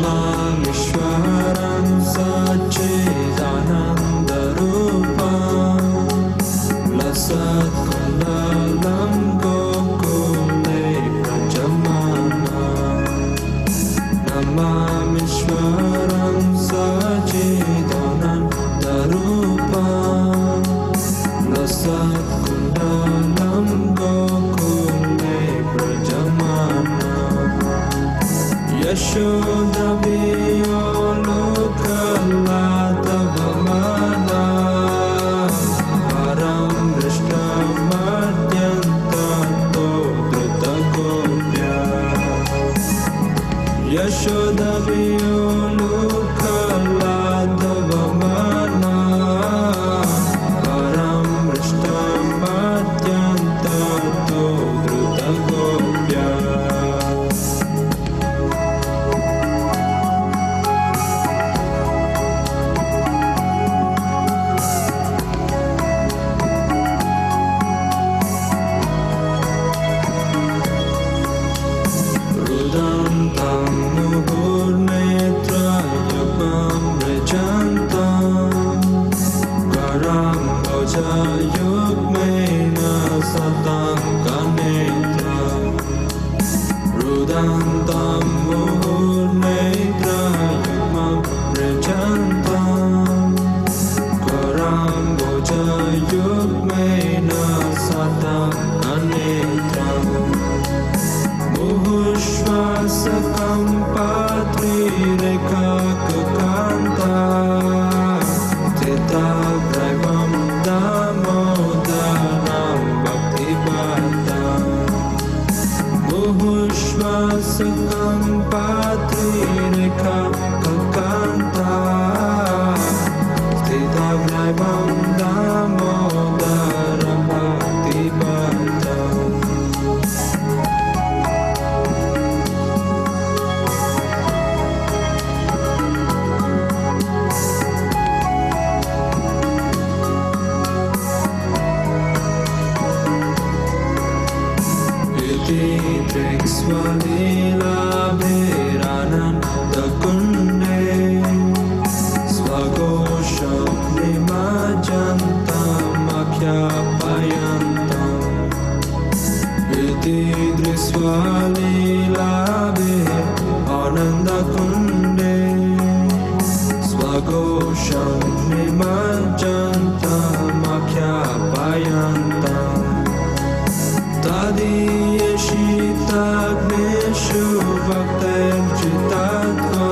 नमामीश्वरं सच्चिदानन्दरूपं लसत्कुण्डलं गोकुले व्रजमानं नमामीश्वरं सच्चिदानन्दरूपं लसत्कुण्डलं गोकुले व्रजमानं यशोदभियो लोकलातवमाना परं दृष्टमत्यन्ततो धृतगोप्या यशोदभियो लोकलातवमाना परं दृष्टमत्यन्ततो धृतगोप्या युग्मेन सतं कनेत्रं रुदन्तं मुहुर्नेत्रयुग्मं व्रजन्तं कराम्बुजयुग्मेन सतं कनेत्रं मुहुश्वासकं पात्रिरेखाककान्ता स्थिताग्रैवं दामोदरं भक्तिपातं मुहुश्वासकं पात्रिरेखाककान्ता स्थिताग्रैवं दामोदरं भक्तिपातं स्वलीलाभिरानन्दकुण्डे स्वघोषं निमज्जन्तमख्यापयन्तम् इति दृष्ट्वालीलाभिरानन्दकुण्डे स्वघोषं निमज्जन्तमख्यापयन्तम् तदीयशीताग्नेषु भक्तैर्चितात्वा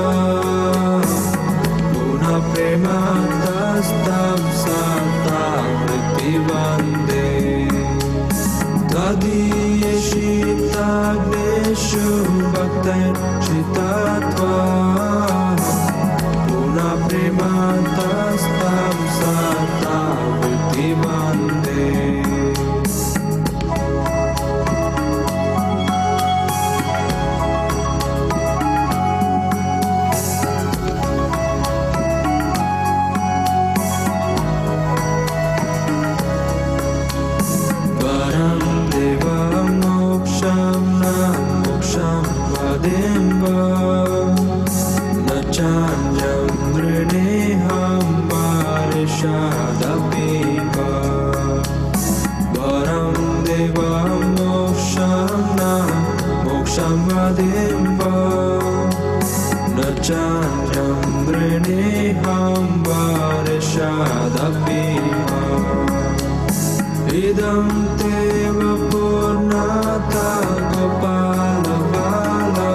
पुनः प्रेमातस्तं सतावृत्तिवन्दे तदीयशीताग्नेषु भक्तैर्चितात्वा पुनः प्रेमातस्तं सतावृत्तिवन्दे idam teva purnata gopala bala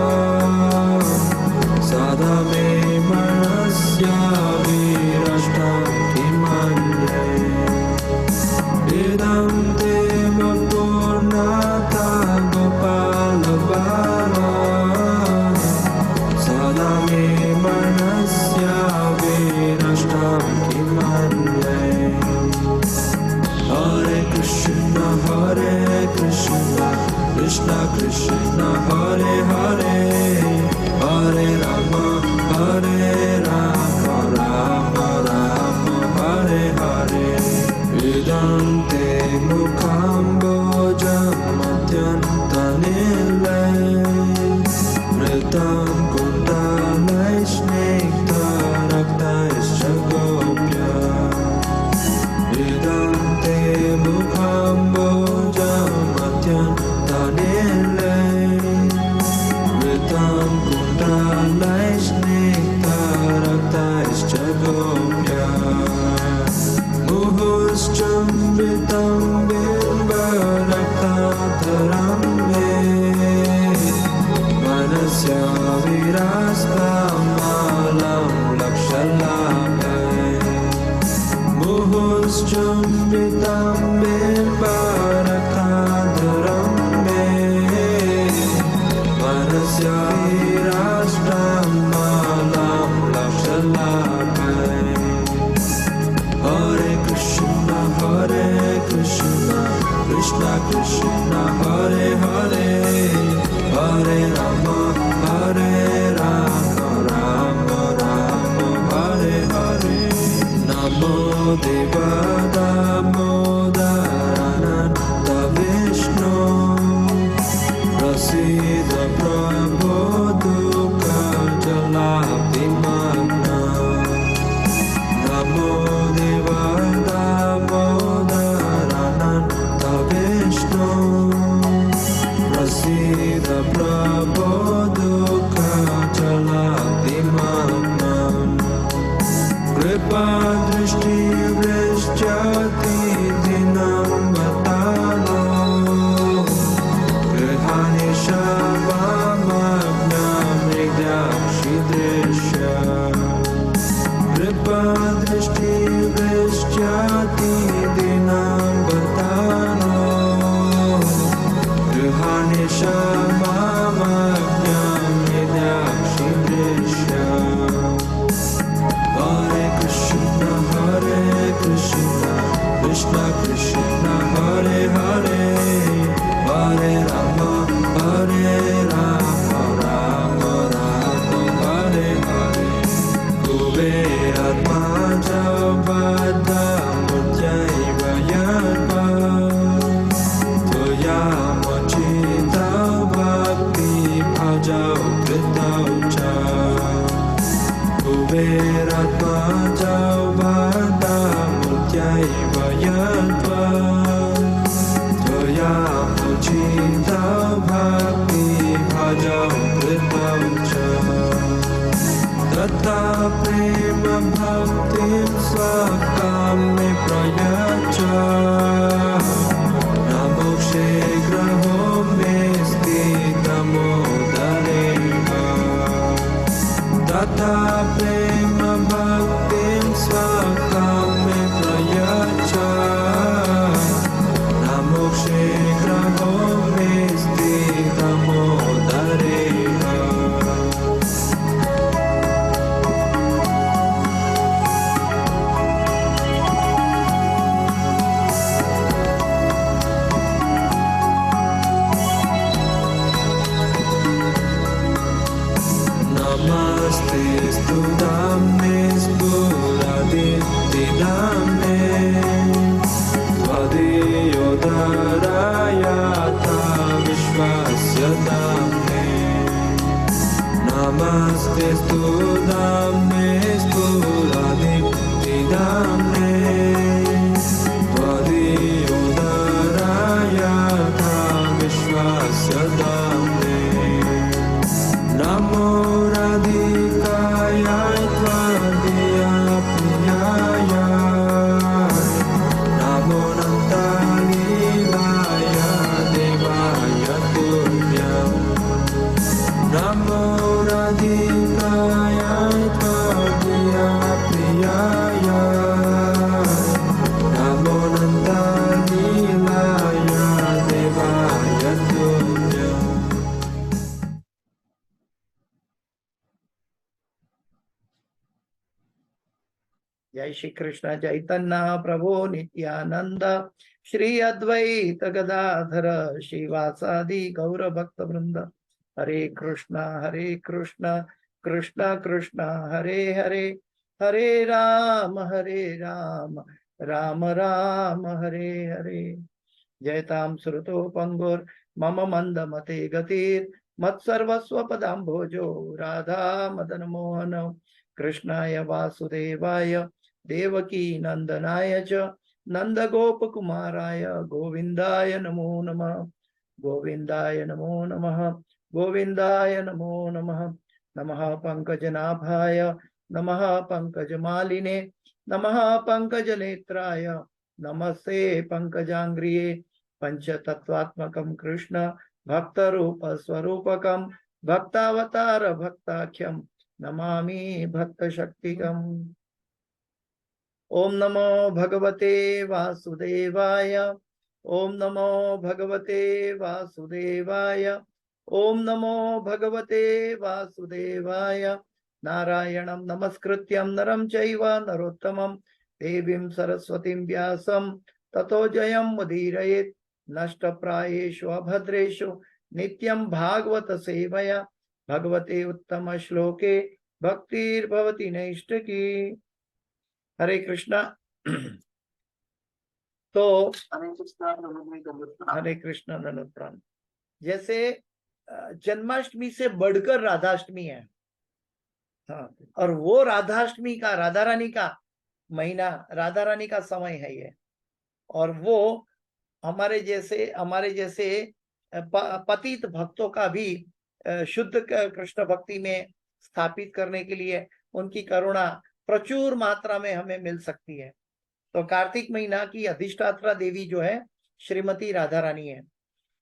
sada me manasya virashtam kimanye idam teva purnata gopala bala sada me manasya virashtam kimanye Hare Krishna, Krishna Krishna, Hare Hare, Hare Rama, Rama Rama, Hare Hare. Vedante Mukambojam Madhyantanile Vritam Kundalai स्निग्धरक्तैश्च गोप्यः मुहुश्चुम्बितं बिम्बरक्ताधरं मे मनस्य विरास्तामालं लक्षलाभे मुहुश्चुम्बितं बिम्बरक्ताधरं मे मनस्य विरास्तामालं लक्षलाभे Hare Krishna, Krishna Krishna, Hare Hare, Hare Rama, Rama Rama, Hare Hare. Namo Devada Modarananda Vishnu, Prasida Prabhu Dukha Jalabhimagna. Namo Devada Modarananda Vishnu, Prasida Prabhu Dukha Jalabhimagnam. Kripa Drishti Vrishchati Dinam Vatano, Grihani Shabamagnam Nidakshi Drishya. Kripa Drishti Vrishchati Dinam Vatano, Grihani Shabamagnam Nidakshi Drishya. Hare Krishna, Krishna Krishna, Hare Hare, Hare Rama, Rama Rama, Hare Hare. Kuberatmaja Vada Mutyaiva Yadva, Toya Mochita Bhakti Bhaja Uttaucha. Kuberatmaja Vada Mutyaiva Yadva, Toya Mochita Bhakti Bhaja Uttaucha. Tata prema bhaktim swakam me prayacha, Namo shegraho me stitamo dareva. Tata prema bhaktim swakam me prayacha, Namo shegraho me stitamo dareva. Namaste Studame Spuraditidame Tvadiyodarayata Vishwasya Dame. Namaste Studame Spuraditidame Tvadiyodarayata Vishwasya Dame. Namo Radhikaya Tvadiya Priyaya, Namo Nantalilaya Devaya Turyam. Namo Radhikaya Tvadiya Priyaya, Namo Nantalilaya Devaya Turyam. जय श्री कृष्ण चैतन्य प्रभु नित्यानंद श्री अद्वैत गदाधर श्रीवासादि गौर भक्त वृंद. हरे कृष्ण कृष्ण कृष्ण हरे हरे, हरे राम राम राम हरे हरे. जयतां श्रुतो पंगुर मम मंद मते गतिर मत्सर्वस्व पदाम्भोजो राधा मदन मोहन. कृष्णाय वासुदेवाय देवकी नंदनाय च नंद गोप कुमाराय गोविंदाय नमो नमः, गोविंदाय नमो नमः, गोविंदाय नमो नमः. नमः पंकजनाभाय नमः पंकजमालिने नमः पंकजनेत्राय नमस्ते पंकजांग्रिये पंचतत्वात्मकं कृष्ण भक्तरूप स्वरूपकं भक्तावतार भक्ताख्यं नमामि भक्तशक्तिकम्। ओम नमो भगवते वासुदेवाय ओम नमो भगवते वासुदेवाय ओम नमो भगवते वासुदेवाय। नारायणं नमस्कृत्यं नरं चैव नरोत्तमं देवीं सरस्वतीं व्यासं ततो जयं मुदीरयेत्। नष्टप्रायेषु अभद्रेषु नित्यं भागवत सेवया भगवते उत्तम श्लोके भक्तिर्भवति नैष्ठिकी। हरे कृष्णा। तो हरे कृष्णा धनुप्राण। जैसे जन्माष्टमी से बढ़कर राधाष्टमी है, हाँ, और वो राधाष्टमी का राधा रानी का महीना, राधा रानी का समय है ये। और वो हमारे जैसे पतित भक्तों का भी शुद्ध कृष्ण भक्ति में स्थापित करने के लिए उनकी करुणा प्रचुर मात्रा में हमें मिल सकती है। तो कार्तिक महीना की अधिष्ठात्रा देवी जो है श्रीमती राधा रानी है।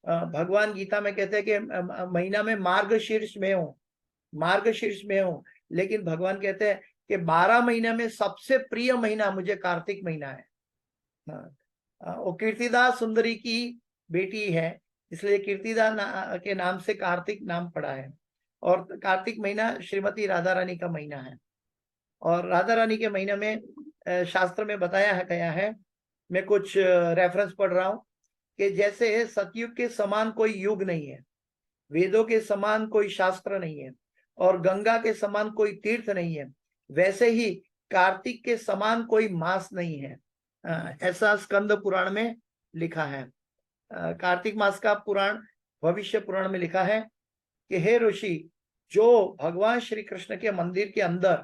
भगवान गीता में कहते हैं कि महीना में मार्गशीर्ष में हूँ, लेकिन भगवान कहते हैं कि 12 महीने में सबसे प्रिय महीना मुझे कार्तिक महीना है। वो कीर्तिदा सुंदरी की बेटी है, इसलिए कीर्तिदा के नाम से कार्तिक नाम पड़ा है। और कार्तिक महीना श्रीमती राधा रानी का महीना है। और राधा रानी के महीने में शास्त्र में बताया गया है, मैं कुछ रेफरेंस पढ़ रहा हूं, कि जैसे सतयुग के समान कोई युग नहीं है, वेदों के समान कोई शास्त्र नहीं है, और गंगा के समान कोई तीर्थ नहीं है, वैसे ही कार्तिक के समान कोई मास नहीं है। ऐसा स्कंद पुराण में लिखा है। कार्तिक मास का पुराण भविष्य पुराण में लिखा है कि हे ऋषि, जो भगवान श्री कृष्ण के मंदिर के अंदर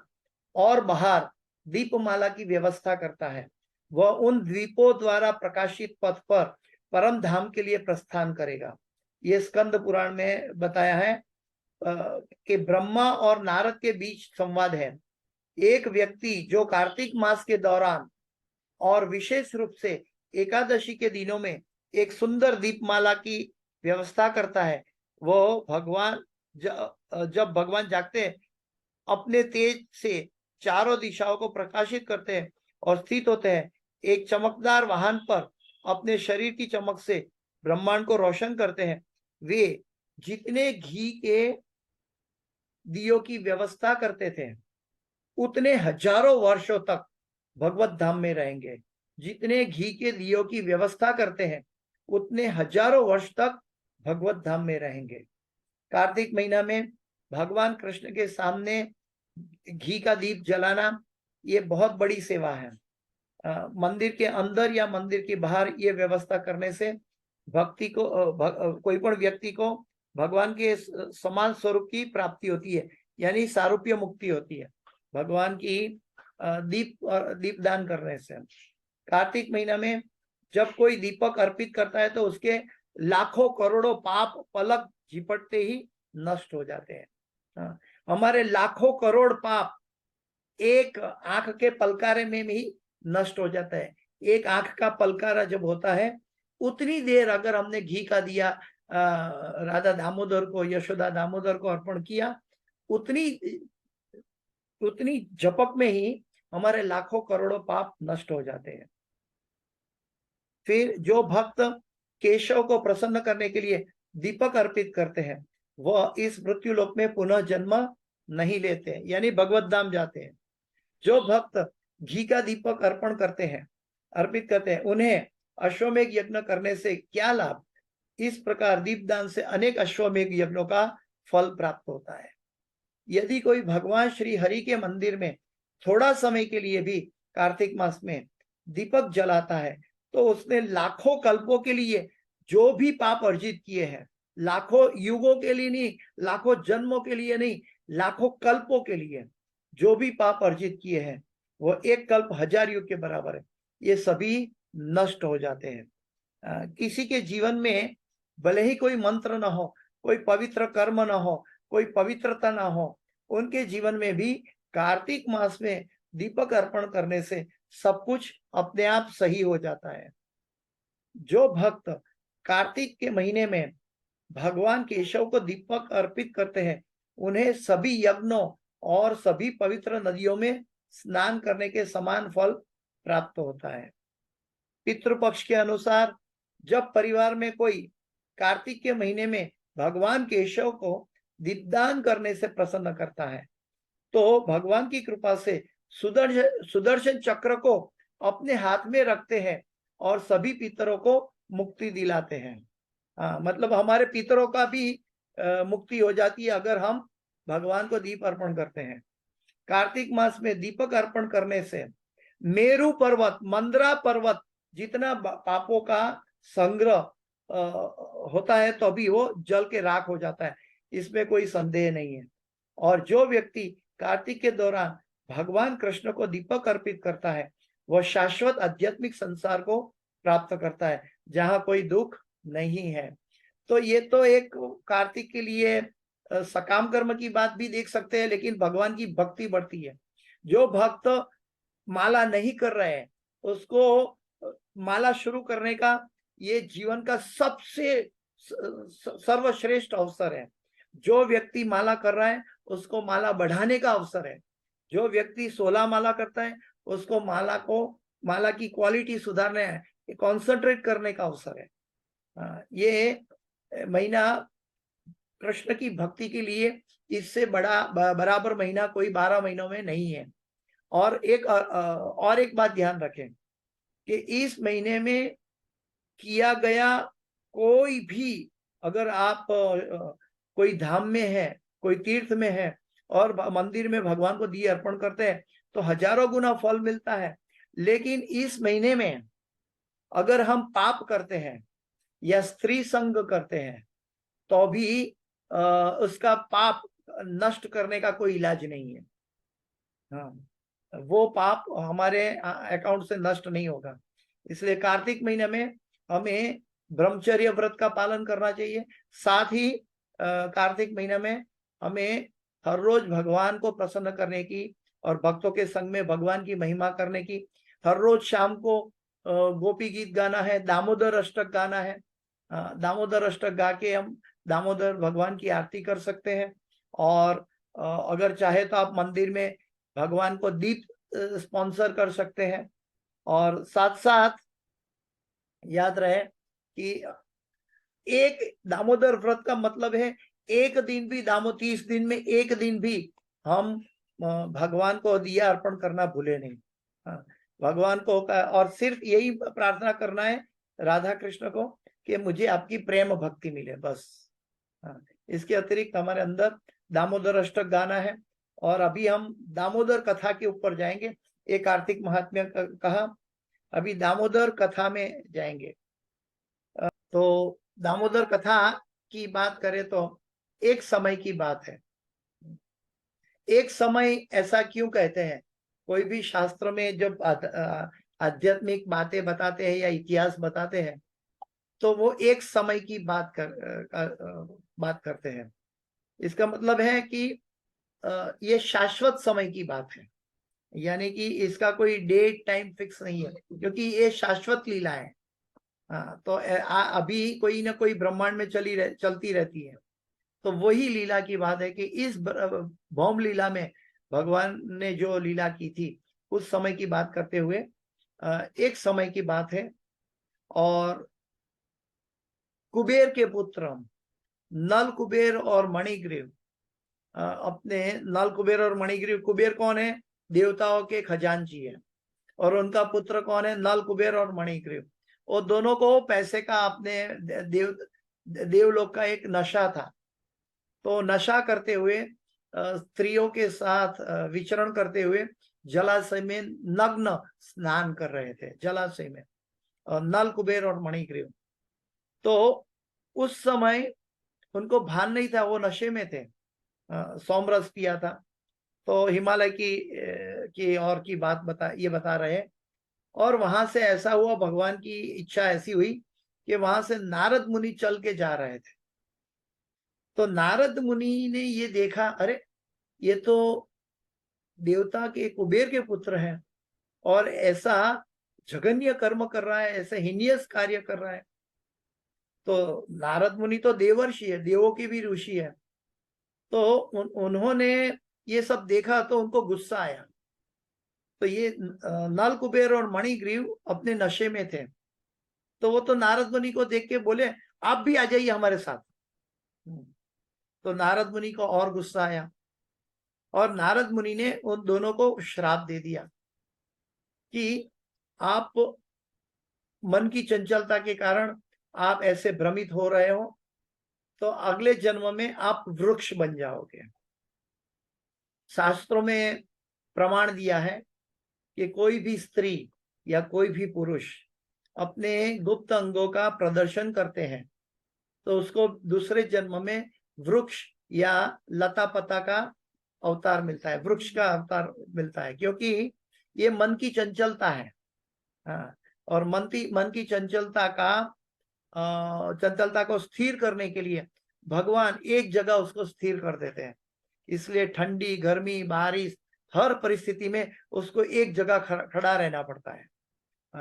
और बाहर दीपमाला की व्यवस्था करता है, वह उन द्वीपों द्वारा प्रकाशित पथ पर परम धाम के लिए प्रस्थान करेगा। ये स्कंद पुराण में बताया है कि ब्रह्मा और नारद के बीच संवाद है। एक व्यक्ति जो कार्तिक मास के दौरान और विशेष रूप से एकादशी के दिनों में एक सुंदर दीपमाला की व्यवस्था करता है, वो भगवान जब भगवान जागते हैं, अपने तेज से चारों दिशाओं को प्रकाशित करते हैं और स्थित होते हैं, एक चमकदार वाहन पर अपने शरीर की चमक से ब्रह्मांड को रोशन करते हैं। वे जितने घी के दियों की व्यवस्था करते थे, उतने हजारों वर्षों तक भगवत धाम में रहेंगे। जितने घी के दियों की व्यवस्था करते हैं, उतने हजारों वर्ष तक भगवत धाम में रहेंगे। कार्तिक महीना में भगवान कृष्ण के सामने घी का दीप जलाना ये बहुत बड़ी सेवा है। मंदिर के अंदर या मंदिर के बाहर ये व्यवस्था करने से भक्ति को कोई पण व्यक्ति को भगवान के समान स्वरूप की प्राप्ति होती है, यानी सारूप्य मुक्ति होती है भगवान की दीपदान करने से। कार्तिक महीना में जब कोई दीपक अर्पित करता है तो उसके लाखों करोड़ों पाप पलक झिपटते ही नष्ट हो जाते हैं। हमारे लाखों करोड़ पाप एक आंख के पलकारे में भी नष्ट हो जाता है। एक आंख का पलकारा जब होता है, उतनी देर अगर हमने घी का दिया राधा दामोदर को, यशोदा दामोदर को अर्पण किया, उतनी झपक में ही हमारे लाखों करोड़ों पाप नष्ट हो जाते हैं। फिर जो भक्त केशव को प्रसन्न करने के लिए दीपक अर्पित करते हैं, वह इस मृत्यु लोक में पुनः जन्म नहीं लेते, यानी भगवत धाम जाते हैं। जो भक्त घी का दीपक अर्पित करते हैं, उन्हें अश्वमेघ यज्ञ करने से क्या लाभ? इस प्रकार दीपदान से अनेक अश्वमेघ यज्ञों का फल प्राप्त होता है। यदि कोई भगवान श्री हरि के मंदिर में थोड़ा समय के लिए भी कार्तिक मास में दीपक जलाता है, तो उसने लाखों कल्पों के लिए जो भी पाप अर्जित किए हैं, लाखों युगों के लिए नहीं, लाखों जन्मों के लिए नहीं, लाखों कल्पों के लिए जो भी पाप अर्जित किए हैं, वो एक कल्प 1000 युग के बराबर है। ये सभी नष्ट हो जाते हैं। किसी के जीवन में भले ही कोई मंत्र ना हो, कोई पवित्र कर्म ना हो, कोई पवित्रता ना हो, उनके जीवन में भी कार्तिक मास में दीपक अर्पण करने से सब कुछ अपने आप सही हो जाता है। जो भक्त कार्तिक के महीने में भगवान केशव को दीपक अर्पित करते हैं, उन्हें सभी यज्ञों और सभी पवित्र नदियों में स्नान करने के समान फल प्राप्त होता है। पितृपक्ष के अनुसार जब परिवार में कोई कार्तिक के महीने में भगवान केशव को दीपदान करने से प्रसन्न करता है, तो भगवान की कृपा से सुदर्शन चक्र को अपने हाथ में रखते हैं और सभी पितरों को मुक्ति दिलाते हैं। मतलब हमारे पितरों का भी मुक्ति हो जाती है अगर हम भगवान को दीप अर्पण करते हैं। कार्तिक मास में दीपक अर्पण करने से मेरु पर्वत, मंदरा पर्वत जितना पापों का संग्रह होता है तो भी वो जल के राख हो जाता है, इसमें कोई संदेह नहीं है। और जो व्यक्ति कार्तिक के दौरान भगवान कृष्ण को दीपक अर्पित करता है, वह शाश्वत आध्यात्मिक संसार को प्राप्त करता है जहां कोई दुख नहीं है। तो ये तो एक कार्तिक के लिए सकाम कर्म की बात भी देख सकते हैं, लेकिन भगवान की भक्ति बढ़ती है। जो भक्त माला नहीं कर रहे हैं उसको माला शुरू करने का ये जीवन का सबसे सर्वश्रेष्ठ अवसर है। जो व्यक्ति माला कर रहा है उसको माला बढ़ाने का अवसर है। जो व्यक्ति 16 माला करता है उसको माला की क्वालिटी सुधारने है, कॉन्सेंट्रेट करने का अवसर है। ये महीना कृष्ण की भक्ति के लिए इससे बराबर महीना कोई 12 महीनों में नहीं है। और एक बात ध्यान रखें कि इस महीने में किया गया कोई भी, अगर आप कोई धाम में है, कोई तीर्थ में है और मंदिर में भगवान को दिए अर्पण करते हैं तो हजारों गुना फल मिलता है। लेकिन इस महीने में अगर हम पाप करते हैं या स्त्री संग करते हैं तो भी उसका पाप नष्ट करने का कोई इलाज नहीं है। वो पाप हमारे अकाउंट से नष्ट नहीं होगा। इसलिए कार्तिक महीने में हमें ब्रह्मचर्य व्रत का पालन करना चाहिए। साथ ही कार्तिक महीने में हमें हर रोज भगवान को प्रसन्न करने की और भक्तों के संग में भगवान की महिमा करने की, हर रोज शाम को गोपी गीत गाना है, दामोदर अष्टक गाना है। दामोदर अष्टक गा के हम दामोदर भगवान की आरती कर सकते हैं। और अगर चाहे तो आप मंदिर में भगवान को दीप स्पॉन्सर कर सकते हैं। और साथ साथ याद रहे कि एक दामोदर व्रत का मतलब है एक दिन भी 30 दिन में एक दिन भी हम भगवान को दिया अर्पण करना भूले नहीं। भगवान को और सिर्फ यही प्रार्थना करना है राधा कृष्ण को कि मुझे आपकी प्रेम भक्ति मिले, बस। इसके अतिरिक्त हमारे अंदर दामोदर अष्टक गाना है। और अभी हम दामोदर कथा के ऊपर जाएंगे। एक कार्तिक महात्म्य कहा, अभी दामोदर कथा में जाएंगे। तो दामोदर कथा की बात करें तो एक समय की बात है। एक समय ऐसा क्यों कहते हैं? कोई भी शास्त्र में जब आध्यात्मिक बातें बताते हैं या इतिहास बताते हैं तो वो एक समय की बात करते हैं। इसका मतलब है कि ये शाश्वत समय की बात है, यानी कि इसका कोई डेट टाइम फिक्स नहीं है, क्योंकि ये शाश्वत लीला है। तो अभी कोई ना कोई ब्रह्मांड में चलती रहती है। तो वही लीला की बात है कि इस भौम लीला में भगवान ने जो लीला की थी उस समय की बात करते हुए एक समय की बात है। और कुबेर के पुत्र नल कुबेर और मणिग्रीव, अपने नल कुबेर और मणिग्रीव, कुबेर कौन है? देवताओं के खजांची है। और उनका पुत्र कौन है? नल कुबेर और मणिग्रीव। वो दोनों को पैसे का, अपने देवलोक का एक नशा था। तो नशा करते हुए स्त्रियों के साथ विचरण करते हुए जलाशय में नग्न स्नान कर रहे थे, जलाशय में, नल कुबेर और मणिग्रीव। तो उस समय उनको भान नहीं था, वो नशे में थे, सोमरस पिया था। तो हिमालय की और की बात बता रहे। और वहां से ऐसा हुआ, भगवान की इच्छा ऐसी हुई कि वहां से नारद मुनि चल के जा रहे थे। तो नारद मुनि ने ये देखा, अरे ये तो देवता के कुबेर के पुत्र हैं और ऐसा जघन्य कर्म कर रहा है, ऐसे हीनियस कार्य कर रहा है। तो नारद मुनि तो देवर्षि है, देवों की भी ऋषि है। तो उन्होंने ये सब देखा तो उनको गुस्सा आया। तो ये नल कुबेर और मणिग्रीव अपने नशे में थे। तो वो तो नारद मुनि को देख के बोले, आप भी आ जाइए हमारे साथ। तो नारद मुनि को और गुस्सा आया और नारद मुनि ने उन दोनों को श्राप दे दिया कि आप मन की चंचलता के कारण आप ऐसे भ्रमित हो रहे हो, तो अगले जन्म में आप वृक्ष बन जाओगे। शास्त्रों में प्रमाण दिया है कि कोई भी स्त्री या कोई भी पुरुष अपने गुप्त अंगों का प्रदर्शन करते हैं तो उसको दूसरे जन्म में वृक्ष या लता पता का अवतार मिलता है, वृक्ष का अवतार मिलता है, क्योंकि ये मन की चंचलता है। हाँ, और मन की चंचलता को स्थिर करने के लिए भगवान एक जगह उसको स्थिर कर देते हैं। इसलिए ठंडी, गर्मी, बारिश, हर परिस्थिति में उसको एक जगह खड़ा रहना पड़ता है।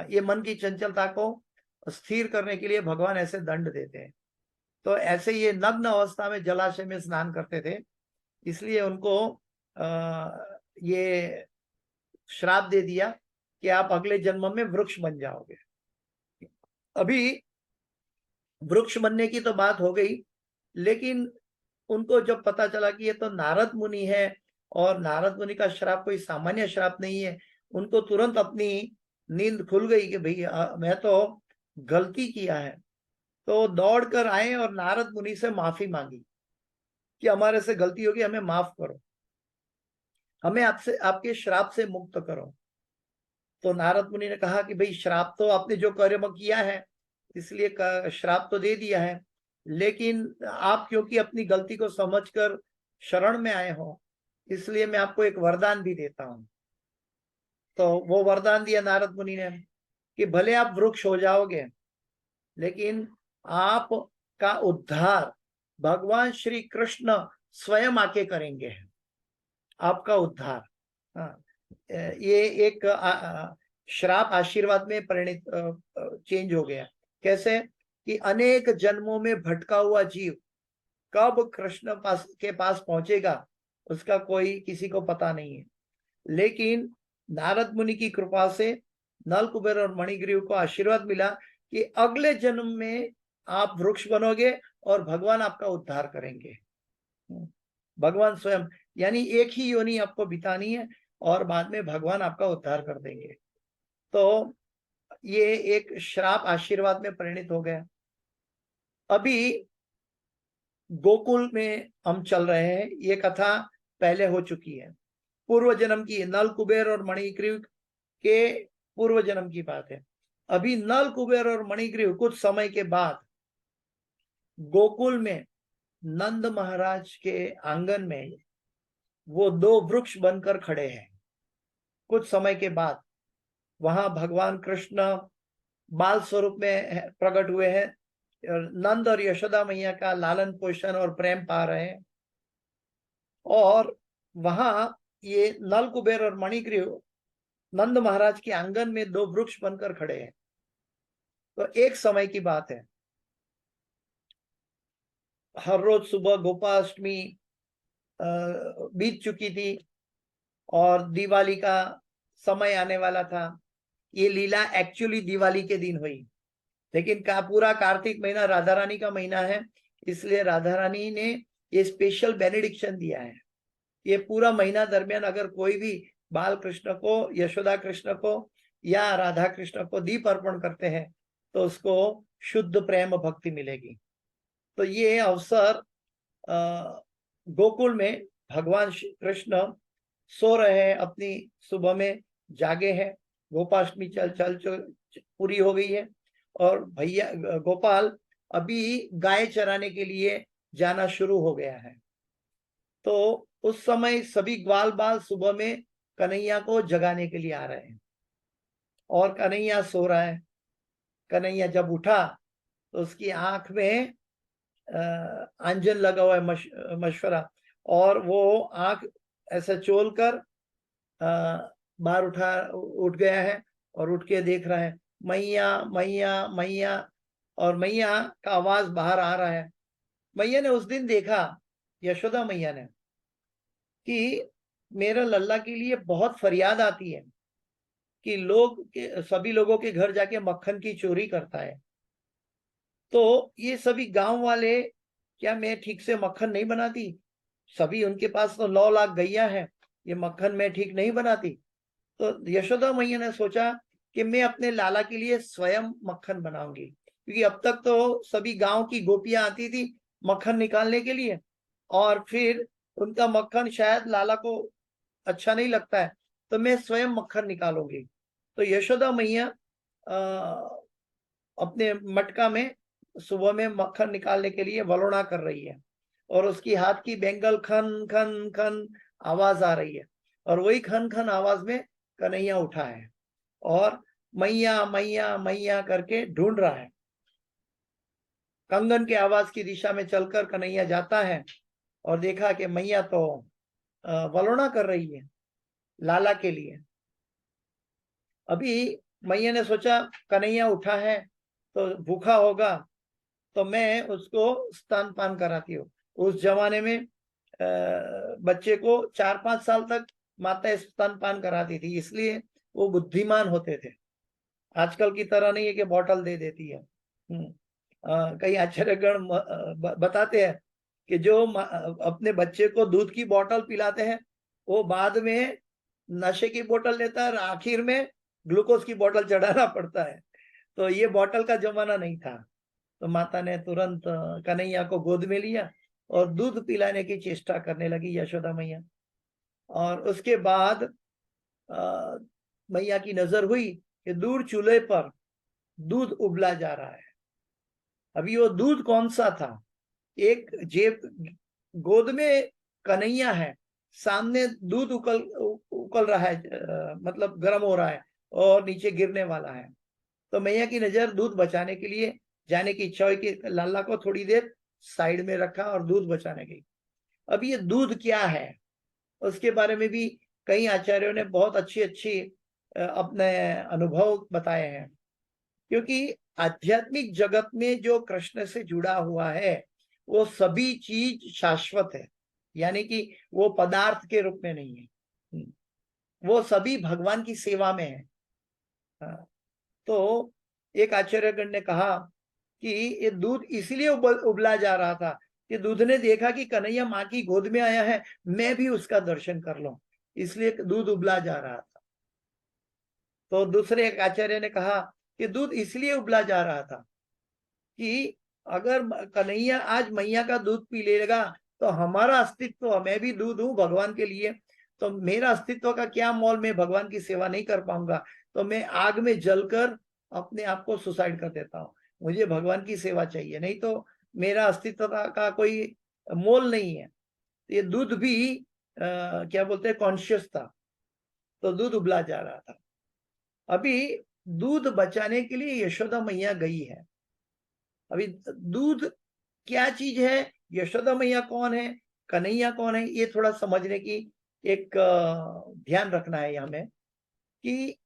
ये मन की चंचलता को स्थिर करने के लिए भगवान ऐसे दंड देते हैं। तो ऐसे ये नग्न अवस्था में जलाशय में स्नान करते थे, इसलिए उनको ये श्राप दे दिया कि आप अगले जन्म में वृक्ष बन जाओगे। अभी वृक्ष बनने की तो बात हो गई, लेकिन उनको जब पता चला कि ये तो नारद मुनि है और नारद मुनि का श्राप कोई सामान्य श्राप नहीं है, उनको तुरंत अपनी नींद खुल गई कि भाई मैं तो गलती किया है। तो दौड़कर आए और नारद मुनि से माफी मांगी कि हमारे से गलती होगी, हमें माफ करो, हमें आपसे आपके श्राप से मुक्त करो। तो नारद मुनि ने कहा कि भाई श्राप तो आपने जो कर्म किया है इसलिए श्राप तो दे दिया है, लेकिन आप क्योंकि अपनी गलती को समझकर शरण में आए हो इसलिए मैं आपको एक वरदान भी देता हूं। तो वो वरदान दिया नारद मुनि ने कि भले आप वृक्ष हो जाओगे लेकिन आप का उद्धार भगवान श्री कृष्ण स्वयं आके करेंगे, आपका उद्धार। हाँ, ये एक श्राप आशीर्वाद में परिणित चेंज हो गया। कैसे कि अनेक जन्मों में भटका हुआ जीव कब कृष्ण के पास पहुंचेगा उसका कोई किसी को पता नहीं है, लेकिन नारद मुनि की कृपा से नल कुबेर और मणिग्रीव को आशीर्वाद मिला कि अगले जन्म में आप वृक्ष बनोगे और भगवान आपका उद्धार करेंगे। भगवान स्वयं, यानी एक ही योनि आपको बितानी है और बाद में भगवान आपका उद्धार कर देंगे। तो ये एक श्राप आशीर्वाद में परिणित हो गया। अभी गोकुल में हम चल रहे हैं, ये कथा पहले हो चुकी है, पूर्व जन्म की, नल कुबेर और मणिग्रीव के पूर्व जन्म की बात है। अभी नल कुबेर और मणिग्रीव कुछ समय के बाद गोकुल में नंद महाराज के आंगन में वो दो वृक्ष बनकर खड़े हैं। कुछ समय के बाद वहां भगवान कृष्ण बाल स्वरूप में प्रकट हुए हैं, नंद और यशोदा मैया का लालन पोषण और प्रेम पा रहे हैं। और वहां ये नल कुबेर और मणिग्रीव नंद महाराज के आंगन में दो वृक्ष बनकर खड़े हैं। तो एक समय की बात है, हर रोज सुबह गोपाष्टमी बीत चुकी थी और दिवाली का समय आने वाला था। ये लीला एक्चुअली दिवाली के दिन हुई, लेकिन पूरा कार्तिक महीना राधा रानी का महीना है, इसलिए राधा रानी ने ये स्पेशल बेनेडिक्शन दिया है। ये पूरा महीना दरमियान अगर कोई भी बाल कृष्ण को, यशोदा कृष्ण को या राधा कृष्ण को दीप अर्पण करते हैं तो उसको शुद्ध प्रेम भक्ति मिलेगी। तो ये अवसर गोकुल में भगवान कृष्ण सो रहे हैं, अपनी सुबह में जागे हैं, गोपाष्टमी चल पूरी हो गई है और भैया गोपाल अभी गाय चराने के लिए जाना शुरू हो गया है। तो उस समय सभी ग्वाल बाल सुबह में कन्हैया को जगाने के लिए आ रहे हैं और कन्हैया सो रहा है। कन्हैया जब उठा तो उसकी आंख में आंजन लगा हुआ है, मशवरा, और वो आंख ऐसा चोल कर बाहर उठ गया है और उठ के देख रहा है, मैया मैया मैया, और मैया का आवाज बाहर आ रहा है। मैया ने उस दिन देखा, यशोदा मैया ने, कि मेरे लल्ला के लिए बहुत फरियाद आती है कि सभी लोगों के घर जाके मक्खन की चोरी करता है। तो ये सभी गांव वाले, क्या मैं ठीक से मक्खन नहीं बनाती? सभी उनके पास तो 9 लाख गैया है, ये मक्खन मैं ठीक नहीं बनाती। तो यशोदा मैया ने सोचा कि मैं अपने लाला के लिए स्वयं मक्खन बनाऊंगी, क्योंकि अब तक तो सभी गांव की गोपियां आती थी मक्खन निकालने के लिए, और फिर उनका मक्खन शायद लाला को अच्छा नहीं लगता है, तो मैं स्वयं मक्खन निकालूंगी। तो यशोदा मैया अपने मटका में सुबह में मक्खन निकालने के लिए वलोना कर रही है, और उसकी हाथ की बेंगल खन खन खन आवाज आ रही है, और वही खन खन आवाज में कन्हैया उठा है और मैया मैया मैया करके ढूंढ रहा है। कंगन के आवाज की दिशा में चलकर कन्हैया जाता है और देखा कि मैया तो वलोना कर रही है लाला के लिए। अभी मैया ने सोचा कन्हैया उठा है तो भूखा होगा, तो मैं उसको स्तनपान कराती हूँ। उस जमाने में बच्चे को 4-5 साल तक माता स्तनपान कराती थी, इसलिए वो बुद्धिमान होते थे। आजकल की तरह नहीं है कि बॉटल दे देती है। कई आचार्यगण बताते हैं कि जो अपने बच्चे को दूध की बोतल पिलाते हैं, वो बाद में नशे की बोतल लेता है और आखिर में ग्लूकोज की बोतल चढ़ाना पड़ता है। तो ये बोतल का जमाना नहीं था। तो माता ने तुरंत कन्हैया को गोद में लिया और दूध पिलाने की चेष्टा करने लगी यशोदा मैया। और उसके बाद मैया की नजर हुई कि दूर चूल्हे पर दूध उबला जा रहा है। अभी वो दूध कौन सा था? एक जेब गोद में कन्हैया है, सामने दूध उकल रहा है, मतलब गर्म हो रहा है और नीचे गिरने वाला है। तो मैया की नजर दूध बचाने के लिए जाने की इच्छा हुई कि लाला को थोड़ी देर साइड में रखा और दूध बचाने गई। अब ये दूध क्या है, उसके बारे में भी कई आचार्यों ने बहुत अच्छी अच्छी अपने अनुभव बताए हैं। क्योंकि आध्यात्मिक जगत में जो कृष्ण से जुड़ा हुआ है वो सभी चीज शाश्वत है, यानी कि वो पदार्थ के रूप में नहीं है, वो सभी भगवान की सेवा में है। तो एक आचार्यगण ने कहा कि ये दूध इसलिए उबला जा रहा था कि दूध ने देखा कि कन्हैया माँ की गोद में आया है, मैं भी उसका दर्शन कर लूं, इसलिए दूध उबला जा रहा था। तो दूसरे एक आचार्य ने कहा कि दूध इसलिए उबला जा रहा था कि अगर कन्हैया आज मैया का दूध पी लेगा तो हमारा अस्तित्व, मैं भी दूध हूं भगवान के लिए, तो मेरा अस्तित्व का क्या मोल, मैं भगवान की सेवा नहीं कर पाऊंगा, तो मैं आग में जलकर अपने आप को सुसाइड कर देता हूँ। मुझे भगवान की सेवा चाहिए, नहीं तो मेरा अस्तित्व का कोई मोल नहीं है। ये दूध भी क्या बोलते हैं, कॉन्शियस था, तो दूध उबला जा रहा था। अभी दूध बचाने के लिए यशोदा मैया गई है। अभी दूध क्या चीज है, यशोदा मैया कौन है, कन्हैया कौन है, ये थोड़ा समझने की एक ध्यान रखना है हमें कि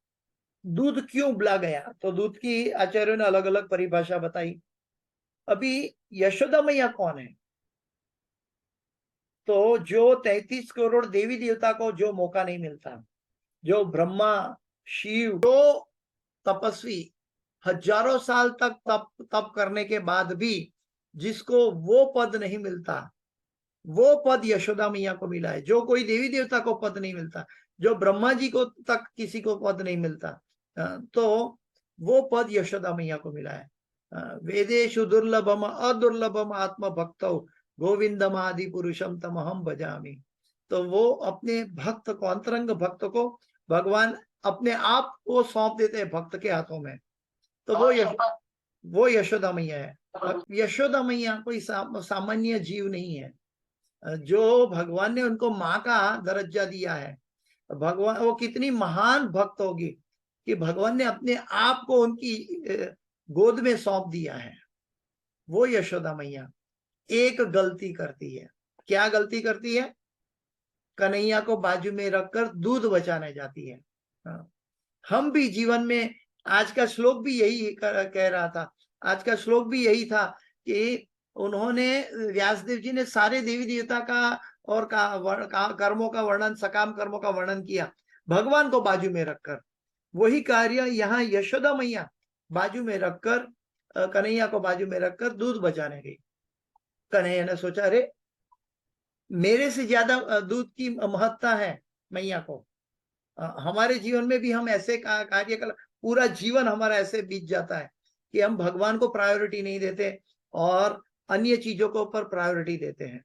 दूध क्यों उबला गया। तो दूध की आचार्यों ने अलग अलग परिभाषा बताई। अभी यशोदा मैया कौन है? तो जो 33 करोड़ देवी देवता को जो मौका नहीं मिलता, जो ब्रह्मा शिव, जो तपस्वी हजारों साल तक तप करने के बाद भी जिसको वो पद नहीं मिलता, वो पद यशोदा मैया को मिला है। जो कोई देवी देवता को पद नहीं मिलता, जो ब्रह्मा जी को तक किसी को पद नहीं मिलता, तो वो पद यशोदा मैया को मिला है। वेदेषु दुर्लभम अदुर्लभम आत्म भक्तौ गोविंदम आदि पुरुषम तमहम भजामि। तो वो अपने भक्त को, अंतरंग भक्त को भगवान अपने आप को सौंप देते हैं भक्त के हाथों में। तो वो यशोदा मैया है। यशोदा मैया कोई सामान्य जीव नहीं है। जो भगवान ने उनको माँ का दर्जा दिया है, भगवान वो कितनी महान भक्त होगी कि भगवान ने अपने आप को उनकी गोद में सौंप दिया है। वो यशोदा मैया एक गलती करती है। क्या गलती करती है? कन्हैया को बाजू में रखकर दूध बचाने जाती है। हाँ, हम भी जीवन में, आज का श्लोक भी यही कह रहा था, आज का श्लोक भी यही था कि उन्होंने, व्यासदेव जी ने सारे देवी देवता का और कर्मों का वर्णन, सकाम कर्मों का वर्णन किया भगवान को बाजू में रखकर। वही कार्य यहाँ यशोदा मैया बाजू में रखकर, कन्हैया को बाजू में रखकर दूध बचाने गई। कन्हैया ने सोचा, अरे मेरे से ज्यादा दूध की महत्ता है मैया को, हमारे जीवन में भी हम ऐसे कार्य कर, पूरा जीवन हमारा ऐसे बीत जाता है कि हम भगवान को प्रायोरिटी नहीं देते और अन्य चीजों के ऊपर प्रायोरिटी देते हैं।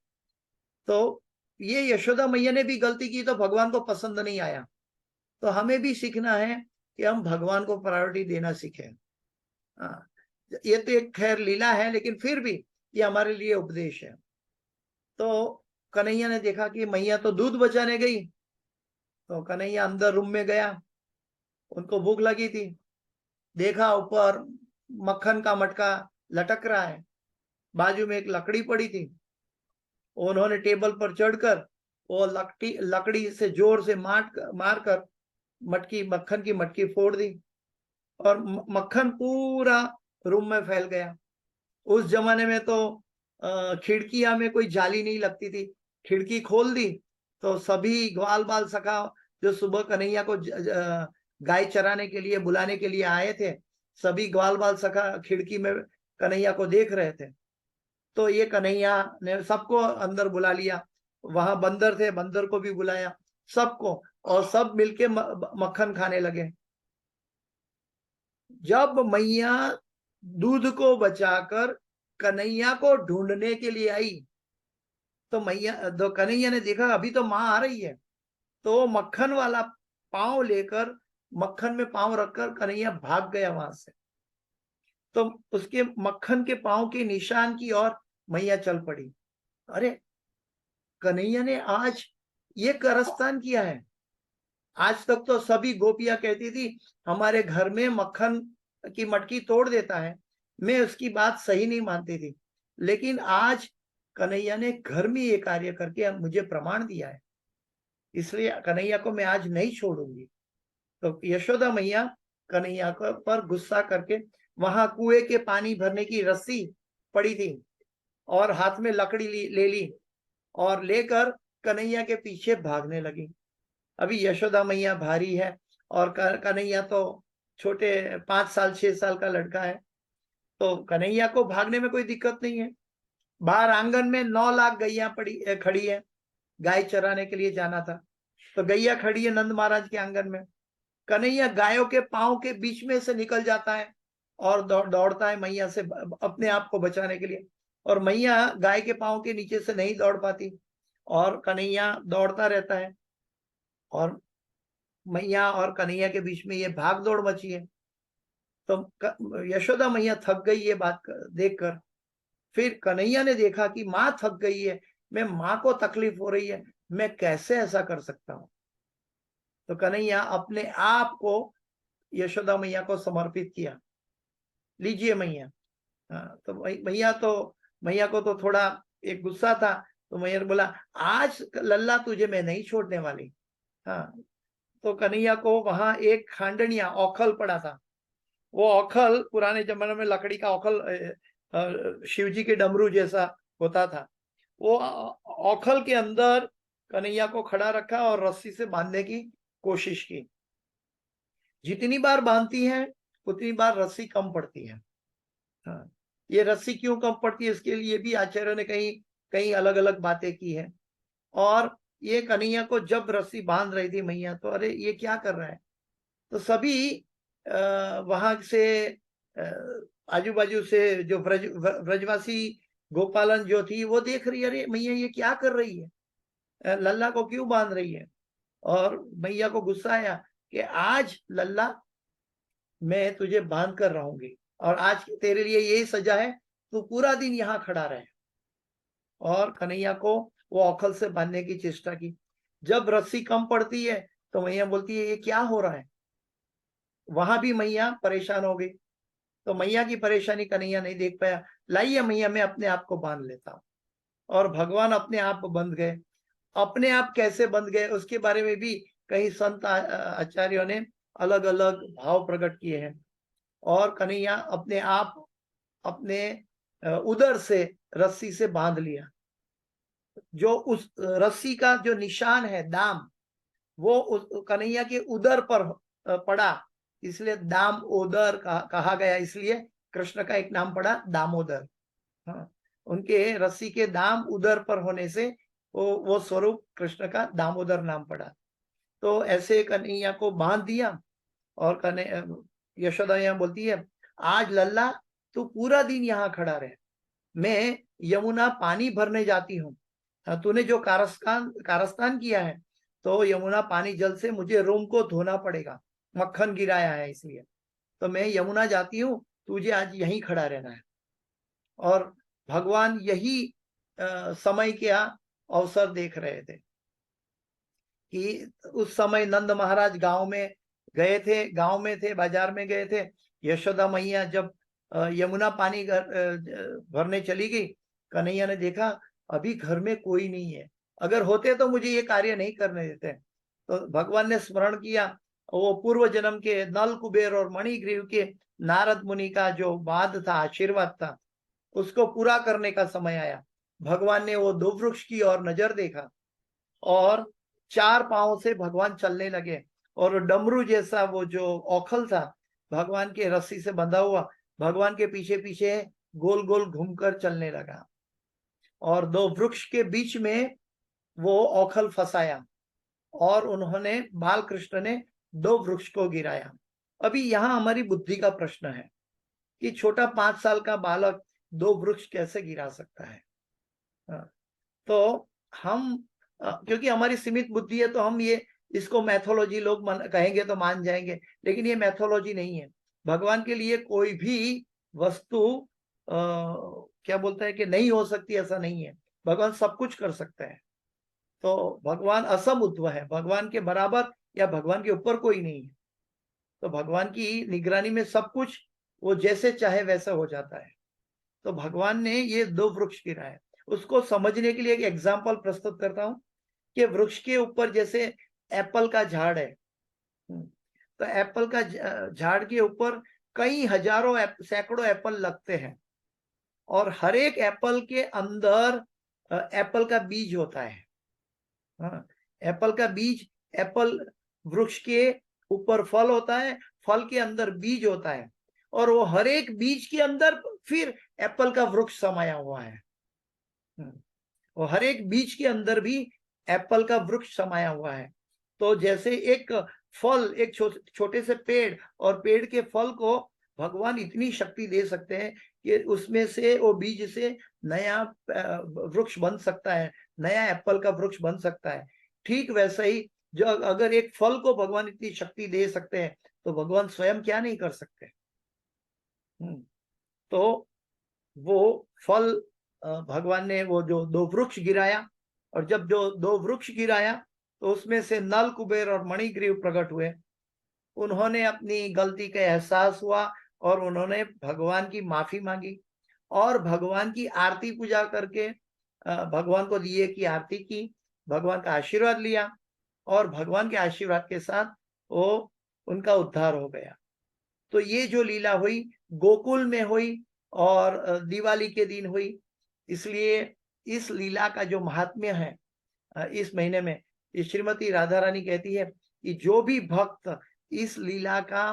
तो ये यशोदा मैया ने भी गलती की तो भगवान को पसंद नहीं आया। तो हमें भी सीखना है कि हम भगवान को प्रायोरिटी देना सीखें। ये तो एक खैर लीला है, लेकिन फिर भी ये हमारे लिए उपदेश है। तो कन्हैया ने देखा कि मैया तो दूध बचाने गई, तो कन्हैया अंदर रूम में गया, उनको भूख लगी थी, देखा ऊपर मक्खन का मटका लटक रहा है, बाजू में एक लकड़ी पड़ी थी। उन्होंने टेबल पर चढ़कर वो लकड़ी से जोर से मारकर मक्खन की मटकी फोड़ दी और मक्खन पूरा रूम में फैल गया। उस जमाने में तो खिड़कियां में कोई जाली नहीं लगती थी, खिड़की खोल दी तो सभी ग्वाल बाल सखा जो सुबह कन्हैया को गाय चराने के लिए बुलाने के लिए आए थे, सभी ग्वाल बाल सखा खिड़की में कन्हैया को देख रहे थे। तो ये कन्हैया ने सबको अंदर बुला लिया, वहां बंदर थे, बंदर को भी बुलाया, सबको, और सब मिलके मक्खन खाने लगे। जब मैया दूध को बचाकर कन्हैया को ढूंढने के लिए आई, तो कन्हैया ने देखा अभी तो माँ आ रही है, तो मक्खन वाला पांव लेकर, मक्खन में पांव रखकर कन्हैया भाग गया वहां से। तो उसके मक्खन के पांव के निशान की ओर मैया चल पड़ी। अरे कन्हैया ने आज ये कारस्तान किया है। आज तक तो सभी गोपियां कहती थी हमारे घर में मक्खन की मटकी तोड़ देता है, मैं उसकी बात सही नहीं मानती थी, लेकिन आज कन्हैया ने घर में ये कार्य करके मुझे प्रमाण दिया है, इसलिए कन्हैया को मैं आज नहीं छोड़ूंगी। तो यशोदा मैया कन्हैया पर गुस्सा करके, वहां कुएं के पानी भरने की रस्सी पड़ी थी और हाथ में लकड़ी ले ली और लेकर कन्हैया के पीछे भागने लगी। अभी यशोदा मैया भारी है और कन्हैया तो छोटे 5 साल 6 साल का लड़का है, तो कन्हैया को भागने में कोई दिक्कत नहीं है। बाहर आंगन में 9 लाख गैया खड़ी है, गाय चराने के लिए जाना था, तो गैया खड़ी है नंद महाराज के आंगन में। कन्हैया गायों के पांव के बीच में से निकल जाता है और दौड़ता है मैया से अपने आप को बचाने के लिए, और मैया गाय के पांव के नीचे से नहीं दौड़ पाती और कन्हैया दौड़ता रहता है, और मैया और कन्हैया के बीच में ये भाग दौड़ मची है। तो यशोदा मैया थक गई ये बात देखकर। फिर कन्हैया ने देखा कि माँ थक गई है, मैं माँ को तकलीफ हो रही है, मैं कैसे ऐसा कर सकता हूं। तो कन्हैया अपने आप को यशोदा मैया को समर्पित किया, लीजिए मैया। तो मैया को तो थोड़ा एक गुस्सा था, तो मैया ने बोला आज लल्ला तुझे मैं नहीं छोड़ने वाली। हाँ, तो कन्हैया को वहां एक खांडनिया औखल पड़ा था, वो औखल पुराने जमाने में लकड़ी का औखल शिव जी के डमरू जैसा होता था, वो औखल के अंदर कन्हैया को खड़ा रखा और रस्सी से बांधने की कोशिश की। जितनी बार बांधती है उतनी बार रस्सी कम पड़ती है। हाँ, ये रस्सी क्यों कम पड़ती है इसके लिए भी आचार्य ने कई अलग अलग बातें की है। और ये कन्हैया को जब रस्सी बांध रही थी मैया, तो अरे ये क्या कर रहा है, तो सभी वहां से आजू बाजू से जो ब्रजवासी गोपालन जो थी वो देख रही है, अरे मैया ये क्या कर रही है, लल्ला को क्यों बांध रही है। और मैया को गुस्सा आया कि आज लल्ला मैं तुझे बांध कर रहूंगी और आज तेरे लिए यही सजा है, तू पूरा दिन यहाँ खड़ा रहे। और कन्हैया को वो औखल से बांधने की चेष्टा की। जब रस्सी कम पड़ती है तो मैया बोलती है ये क्या हो रहा है, वहां भी मैया परेशान हो गई। तो मैया की परेशानी कन्हैया नहीं देख पाया, लाइए मैया मैं अपने आप को बांध लेता हूं, और भगवान अपने आप बंध गए। अपने आप कैसे बंध गए उसके बारे में भी कई संत आचार्यों ने अलग अलग भाव प्रकट किए हैं। और कन्हैया अपने आप अपने उदर से रस्सी से बांध लिया। जो उस रस्सी का जो निशान है दाम, वो उस कन्हैया के उदर पर पड़ा, इसलिए दामोदर कहा गया। इसलिए कृष्ण का एक नाम पड़ा दामोदर। हाँ, उनके रस्सी के दाम उदर पर होने से वो स्वरूप कृष्ण का दामोदर नाम पड़ा। तो ऐसे कन्हैया को बांध दिया। और यशोदा यहाँ बोलती है, आज लल्ला तू पूरा दिन यहाँ खड़ा रहे, मैं यमुना पानी भरने जाती हूँ। तूने जो कारस्तान किया है, तो यमुना पानी जल से मुझे रोम को धोना पड़ेगा, मक्खन गिराया है इसलिए। तो मैं यमुना जाती हूँ, तुझे आज यहीं खड़ा रहना है। और भगवान यही समय क्या अवसर देख रहे थे कि उस समय नंद महाराज गांव में गए थे, गांव में थे, बाजार में गए थे। यशोदा मैया जब यमुना पानी भरने चली गई, कन्हैया ने देखा अभी घर में कोई नहीं है, अगर होते तो मुझे ये कार्य नहीं करने देते। तो भगवान ने स्मरण किया, वो पूर्व जन्म के नल कुबेर और मणिग्रीव के नारद मुनि का जो वाद था, आशीर्वाद था, उसको पूरा करने का समय आया। भगवान ने वो दो वृक्ष की ओर नजर देखा और 4 पांव से भगवान चलने लगे। और डमरू जैसा वो जो औखल था भगवान के रस्सी से बंधा हुआ, भगवान के पीछे पीछे गोल गोल घूमकर चलने लगा। और दो वृक्ष के बीच में वो औखल फंसाया और उन्होंने, बाल कृष्ण ने दो वृक्ष को गिराया। अभी यहाँ हमारी बुद्धि का प्रश्न है कि छोटा 5 साल का बालक दो वृक्ष कैसे गिरा सकता है। तो हम क्योंकि हमारी सीमित बुद्धि है, तो हम ये इसको मैथोलॉजी लोग कहेंगे तो मान जाएंगे, लेकिन ये मैथोलॉजी नहीं है। भगवान के लिए कोई भी वस्तु क्या बोलता है कि नहीं हो सकती, ऐसा नहीं है। भगवान सब कुछ कर सकता है। तो भगवान असमुद्व है, भगवान के बराबर या भगवान के ऊपर कोई नहीं है। तो भगवान की निगरानी में सब कुछ वो जैसे चाहे वैसा हो जाता है। तो भगवान ने ये दो वृक्ष गिराए। उसको समझने के लिए एक एग्जाम्पल प्रस्तुत करता हूं कि वृक्ष के ऊपर जैसे एप्पल का झाड़ है, तो एप्पल का झाड़ के ऊपर कई हजारों सैकड़ों एप्पल लगते हैं, और हर एक एप्पल के अंदर एप्पल का बीज होता है। एप्पल का बीज, एप्पल वृक्ष के ऊपर फल होता है, फल के अंदर बीज होता है, और वो हर एक बीज के अंदर फिर एप्पल का वृक्ष समाया हुआ है। और हर एक बीज के अंदर भी एप्पल का वृक्ष समाया हुआ है। तो जैसे एक फल, एक छोटे से पेड़, और पेड़ के फल को भगवान इतनी शक्ति दे सकते हैं कि उसमें से, वो बीज से नया वृक्ष बन सकता है, नया एप्पल का वृक्ष बन सकता है। ठीक वैसे ही जो अगर एक फल को भगवान इतनी शक्ति दे सकते हैं, तो भगवान स्वयं क्या नहीं कर सकते। तो वो फल भगवान ने वो जो दो वृक्ष गिराया, और जब जो दो वृक्ष गिराया तो उसमें से नल कुबेर और मणिग्रीव प्रकट हुए। उन्होंने अपनी गलती का एहसास हुआ और उन्होंने भगवान की माफी मांगी और भगवान की आरती पूजा करके भगवान को दिए की आरती की, भगवान का आशीर्वाद लिया, और भगवान के आशीर्वाद के साथ वो उनका उद्धार हो गया। तो ये जो लीला हुई गोकुल में हुई और दिवाली के दिन हुई। इसलिए इस लीला का जो महात्म्य है, इस महीने में श्रीमती राधा रानी कहती है कि जो भी भक्त इस लीला का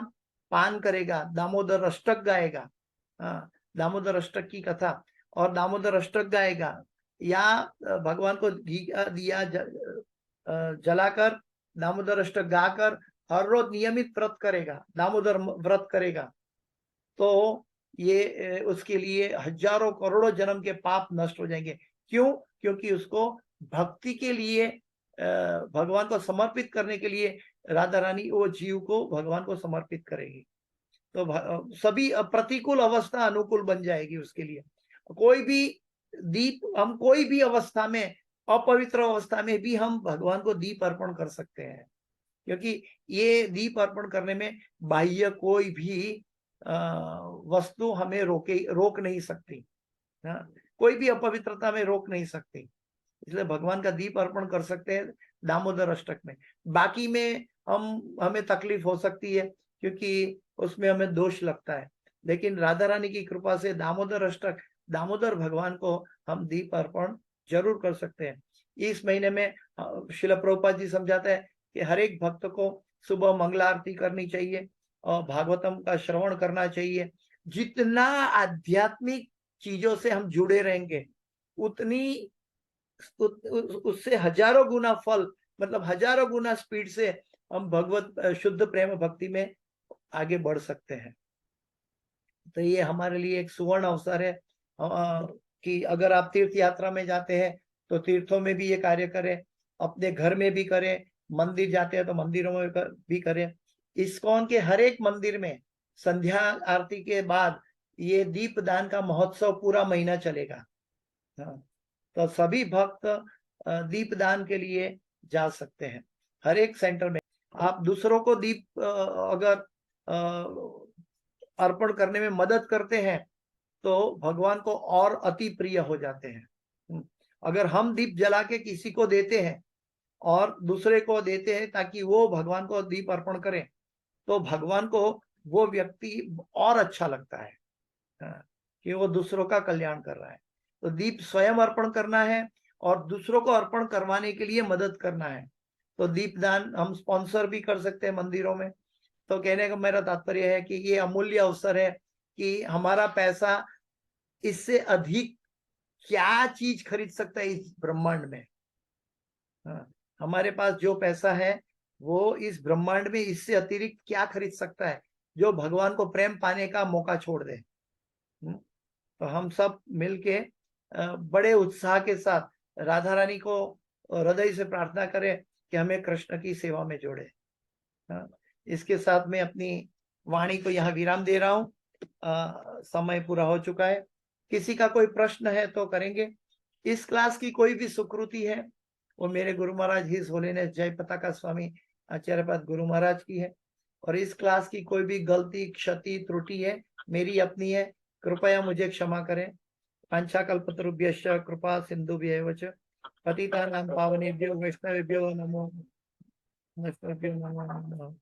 पान करेगा, दामोदर अष्टक गाएगा, दामोदर अष्टक की कथा और दामोदर अष्टक गाएगा, या भगवान को दिया जलाकर दामोदर अष्टक गाकर हर रोज नियमित व्रत करेगा, दामोदर व्रत करेगा, तो ये उसके लिए हजारों करोड़ों जन्म के पाप नष्ट हो जाएंगे। क्यों? क्योंकि उसको भक्ति के लिए, भगवान को समर्पित करने के लिए राधा रानी वो जीव को भगवान को समर्पित करेगी। तो सभी प्रतिकूल अवस्था अनुकूल बन जाएगी उसके लिए। कोई भी दीप, हम कोई भी अवस्था में, अपवित्र अवस्था में भी हम भगवान को दीप अर्पण कर सकते हैं, क्योंकि ये दीप अर्पण करने में बाह्य कोई भी वस्तु हमें रोक नहीं सकती। कोई भी अपवित्रता में रोक नहीं सकती। इसलिए भगवान का दीप अर्पण कर सकते हैं दामोदर अष्टक में। बाकी में हमें तकलीफ हो सकती है क्योंकि उसमें हमें दोष लगता है, लेकिन राधा रानी की कृपा से दामोदर अष्टक, दामोदर भगवान को हम दीप अर्पण जरूर कर सकते हैं। इस महीने में श्रील प्रभुपाद जी समझाते हैं कि हर एक भक्त को सुबह मंगला आरती करनी चाहिए और भागवतम का श्रवण करना चाहिए। जितना आध्यात्मिक चीजों से हम जुड़े रहेंगे उतनी उससे हजारों गुना फल, मतलब हजारों गुना स्पीड से हम भगवत शुद्ध प्रेम भक्ति में आगे बढ़ सकते हैं। तो ये हमारे लिए एक सुवर्ण अवसर है कि अगर आप तीर्थ यात्रा में जाते हैं तो तीर्थों में भी ये कार्य करें, अपने घर में भी करें, मंदिर जाते हैं तो मंदिरों में भी करें। इस्कॉन के हर एक मंदिर में संध्या आरती के बाद ये दीपदान का महोत्सव पूरा महीना चलेगा। हाँ, तो सभी भक्त दीपदान के लिए जा सकते हैं। हर एक सेंटर में आप दूसरों को दीप अगर अर्पण करने में मदद करते हैं तो भगवान को और अति प्रिय हो जाते हैं। अगर हम दीप जला के किसी को देते हैं और दूसरे को देते हैं ताकि वो भगवान को दीप अर्पण करें, तो भगवान को वो व्यक्ति और अच्छा लगता है कि वो दूसरों का कल्याण कर रहा है। तो दीप स्वयं अर्पण करना है और दूसरों को अर्पण करवाने के लिए मदद करना है। तो दीपदान हम स्पॉन्सर भी कर सकते हैं मंदिरों में। तो कहने का मेरा तात्पर्य है कि ये अमूल्य अवसर है कि हमारा पैसा इससे अधिक क्या चीज खरीद सकता है इस ब्रह्मांड में। हमारे पास जो पैसा है वो इस ब्रह्मांड में इससे अतिरिक्त क्या खरीद सकता है जो भगवान को प्रेम पाने का मौका छोड़ दे। तो हम सब मिलके बड़े उत्साह के साथ राधा रानी को हृदय से प्रार्थना करें कि हमें कृष्ण की सेवा में जोड़े। इसके साथ मैं अपनी वाणी को यहाँ विराम दे रहा हूँ। समय पूरा हो चुका है। किसी का कोई प्रश्न है तो करेंगे। इस क्लास की कोई भी सुकृति है वो मेरे गुरु महाराज हिज होलीनेस जय पताका स्वामी आचार्यपाद गुरु महाराज की है, और इस क्लास की कोई भी गलती क्षति त्रुटि है मेरी अपनी है, कृपया मुझे क्षमा करें। वाञ्छाकल्पतरुभ्यश्च कृपा सिन्धुभ्येव च पतितानां पावनेभ्यो वैष्णवेभ्यो नमो नमः।